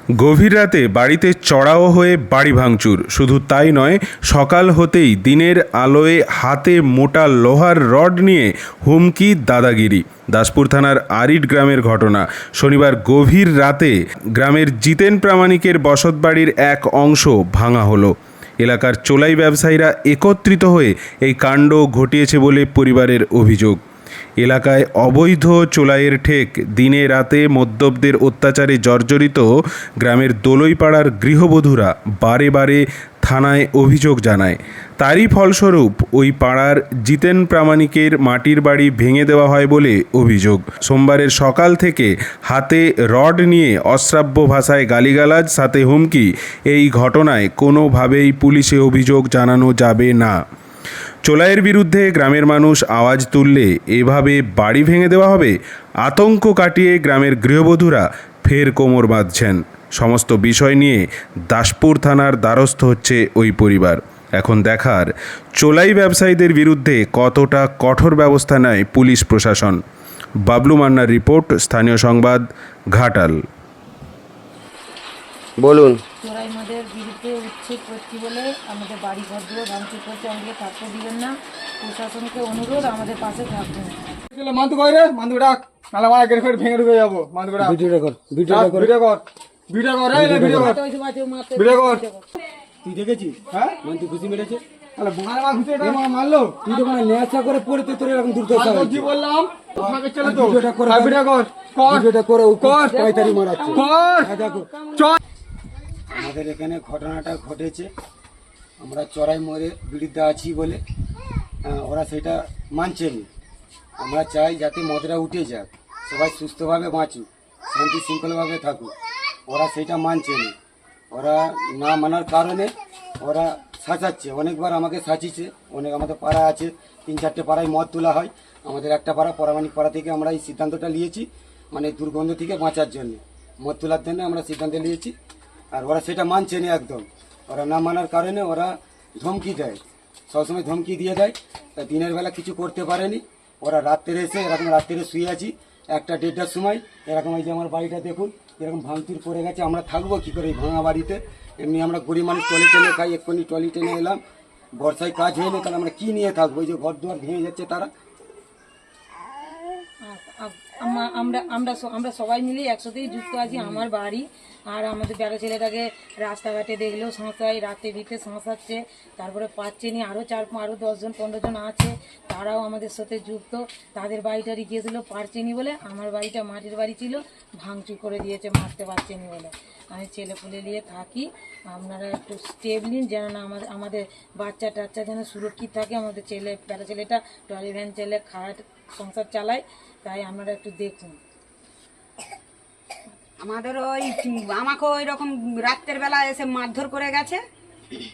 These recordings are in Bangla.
গভীর রাতে বাড়িতে চড়াও হয়ে বাড়ি ভাঙচুর। শুধু তাই নয়, সকাল হতেই দিনের আলোয় হাতে মোটা লোহার রড নিয়ে হুমকি, দাদাগিরি। দাসপুর থানার আরিড গ্রামের ঘটনা। শনিবার গভীর রাতে গ্রামের জিতেন প্রামাণিকের বসতবাড়ির এক অংশ ভাঙা হলো। এলাকার চোলাই ব্যবসায়ীরা একত্রিত হয়ে এই কাণ্ড ঘটিয়েছে বলে পরিবারের অভিযোগ। এলাকায় অবৈধ চোলাইয়ের ঠেক। দিনে রাতে মদ্যপদের অত্যাচারে জর্জরিত গ্রামের দোলইপাড়ার গৃহবধূরা বারে বারে থানায় অভিযোগ জানায়। তারই ফলস্বরূপ ওই পাড়ার জিতেন প্রামাণিকের মাটির বাড়ি ভেঙে দেওয়া হয় বলে অভিযোগ। সোমবারের সকাল থেকে হাতে রড নিয়ে অশ্রাব্য ভাষায় গালিগালাজ, সাথে হুমকি। এই ঘটনায় কোনোভাবেই পুলিশে অভিযোগ জানানো যাবে না। চোলাইয়ের বিরুদ্ধে গ্রামের মানুষ আওয়াজ তুললে এভাবে বাড়ি ভেঙে দেওয়া হবে? আতঙ্ক কাটিয়ে গ্রামের গৃহবধূরা ফের কোমর বাঁধছেন। সমস্ত বিষয় নিয়ে দাসপুর থানার দ্বারস্থ হচ্ছে ওই পরিবার। এখন দেখার, চোলাই ব্যবসায়ীদের বিরুদ্ধে কতটা কঠোর ব্যবস্থা নেয় পুলিশ প্রশাসন। বাবলু মান্নার রিপোর্ট, স্থানীয় সংবাদ, ঘাটাল। বলুন। চোরাই মদের বিরুদ্ধে উচ্ছেদ করছি বলে আমাদের বাড়ি ঘরগুলো ভাঙচুর করছে, আমাদের থাকতে দিবেন না। প্রশাসনকে অনুরোধ, আমাদের পাশে থাকবেন। মান্দু কই রে, মান্দু ডাক, নালা মারা গেট ফের ভেঙে ঢুকে যাবো। মান্দু ডাক, ভিডিও কর, ভিডিও কর, ভিডিও কর, ভিডিও কর, এই ভিডিও কর, ভিডিও কর। তুই দেখেছিস? হ্যাঁ, মান্দু খুশি মেরেছে। আরে বাংলা মা খুশি এটা মারলো। তুই তো মানে নেশা করে পড়ে তুই তোর এরকম দুর্দশা হয়েছে। কি বললাম? তোমাকে চলে তো ভিডিওটা কর, ভিডিও কর, কর, ভিডিওটা করে কর, পয়তারি মারাচ্ছে, কর, দেখো চল। আমাদের এখানে ঘটনাটা ঘটেছে, আমরা চড়াই মোড়ের বিরুদ্ধে আছি বলে ওরা সেটা মানছে না। আমরা চাই যাতে মদরা উঠে যাক, সবাই সুস্থভাবে বাঁচুক, শান্তি শৃঙ্খলাভাবে থাকুক। ওরা সেটা মানছে না। ওরা না মানার কারণে ওরা সাজাচ্ছে। অনেকবার আমাকে সাজিয়েছে। অনেক আমাদের পাড়া আছে, 3-4টে পাড়ায় মদ তোলা হয়। আমাদের একটা পাড়া পরামানিক পাড়া থেকে আমরা এই সিদ্ধান্তটা নিয়েছি, মানে দুর্গন্ধ থেকে বাঁচার জন্য, মদ তোলার জন্য আমরা সিদ্ধান্ত নিয়েছি। আর ওরা সেটা মানছে না একদম। ওরা না মানার কারণে ওরা ধমকি দেয়, সবসময় ধমকি দিয়ে দেয়। তা দিনের বেলা কিছু করতে পারেনি। ওরা রাত্রে এসে এরকম রাত্রে শুয়ে আছি 1টা-1:30টার সময় এরকম, এই যে আমার বাড়িটা দেখুন এরকম ভাঙচুর করে গেছে। আমরা থাকবো কী করে এই ভাঙা বাড়িতে? এমনি আমরা গরিব মানুষ টলি টেনে খাই, এক্ষুনি টলি টেনে এলাম, বর্ষায় কাজ হয়নি, তাহলে আমরা কী নিয়ে থাকবো? এই যে ঘর দুয়ার ভেঙে যাচ্ছে তারা। আমরা সবাই মিলে একসাথেই যুক্ত আছি। আমার বাড়ি আর আমাদের বেড়া ছেলেটাকে রাস্তাঘাটে দেখলেও সমস্যায়, রাতে ভিতরে সমস্যাচ্ছে। তারপরে পাচ্ছে নি, আরও 10-15 জন আছে, তারাও আমাদের সাথে যুক্ত। তাদের বাড়িটা গিয়েছিল, পারছে নি বলে। আমার বাড়িটা মাটির বাড়ি ছিল, ভাঙচুর করে দিয়েছে, মারতে পারছে নি বলে। আমি ছেলে পুলে নিয়ে থাকি, আপনারা একটু স্টেপ নিন যেন না আমাদের বাচ্চা টাচ্চা যেন সুরক্ষিত থাকে। আমাদের বেড়া ছেলেটা ট্রলি ভ্যান ছেলে খাট সংসার চালায়, তাই আপনারা একটু দেখুন। আমাদের আমাকে ওই রকম রাত্রের বেলা এসে মারধর করে গেছে।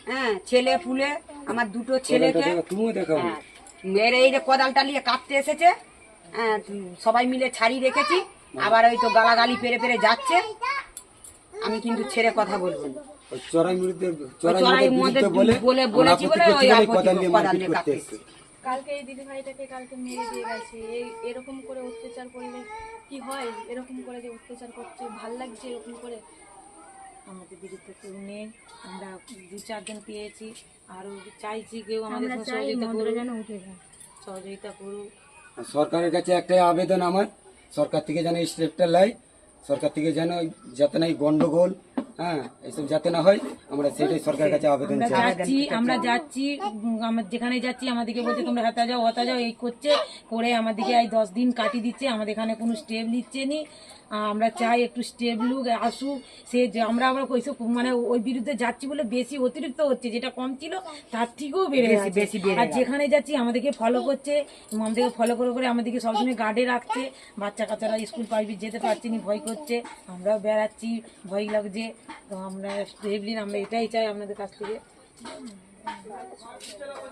হ্যাঁ, ছেলে পুলে আমার 2টো ছেলেকে মেরে এই যে কোদালটা নিয়ে কাটতে এসেছে। হ্যাঁ, সবাই মিলে ছাড়িয়ে রেখেছি। আবার ওই তো গালাগালি পেরে পেরে যাচ্ছে। আমি কিন্তু ছেড়ে কথা বলবো না। বলেছি বলে ওই কোদাল নিয়ে কাটতে এসেছে। কালকে এই দিদি ভাইটাকে কালকে মেরে দিয়ে গেছে। এরকম করে অত্যাচার করলে কি হয়? এরকম করে যে অত্যাচার করছে, ভাল লাগছে এরকম করে? আমাদের বিরুদ্ধে কেউ নেই, আমরা 2-4 জন পেয়েছি। আরও চাইছি কেউ আমাদের সহযোগিতা করুক। সরকারের কাছে একটাই আবেদন আমার, সরকার থেকে যেন এই স্টেপটা নেয়। সরকার থেকে যেন যাতে না এই গন্ডগোল, হ্যাঁ, এইসব যাতে না হয়, আমরা সেটাই সরকারের কাছে আবেদন চাই। আমরা যাচ্ছি, যেখানে যাচ্ছি আমাদেরকে বলছে তোমরা হাতা যাও, এই করছে করে আমাদেরকে এই 10 দিন কাটিয়ে দিচ্ছে। আমাদের এখানে কোনো স্টেপ নিচ্ছে নি। আমরা চাই একটু স্টেপ লুক আসুক। সে যে আমরা ওইসব মানে ওই বিরুদ্ধে যাচ্ছি বলে বেশি অতিরিক্ত হচ্ছে, যেটা কম ছিল তার থেকেও বেড়ে গেছে। আর যেখানে যাচ্ছি আমাদেরকে ফলো করছে, আমাদেরকে ফলো করে আমাদেরকে সবসময় গার্ডে রাখছে। বাচ্চা কাচ্চারা স্কুল প্রাইভেট যেতে পারছে না, ভয় করছে। আমরাও বেড়াচ্ছি, ভয় লাগছে। তো আমরা স্টেপ নিন, আমরা এটাই চাই আপনাদের কাছ থেকে।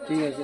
ঠিক আছে।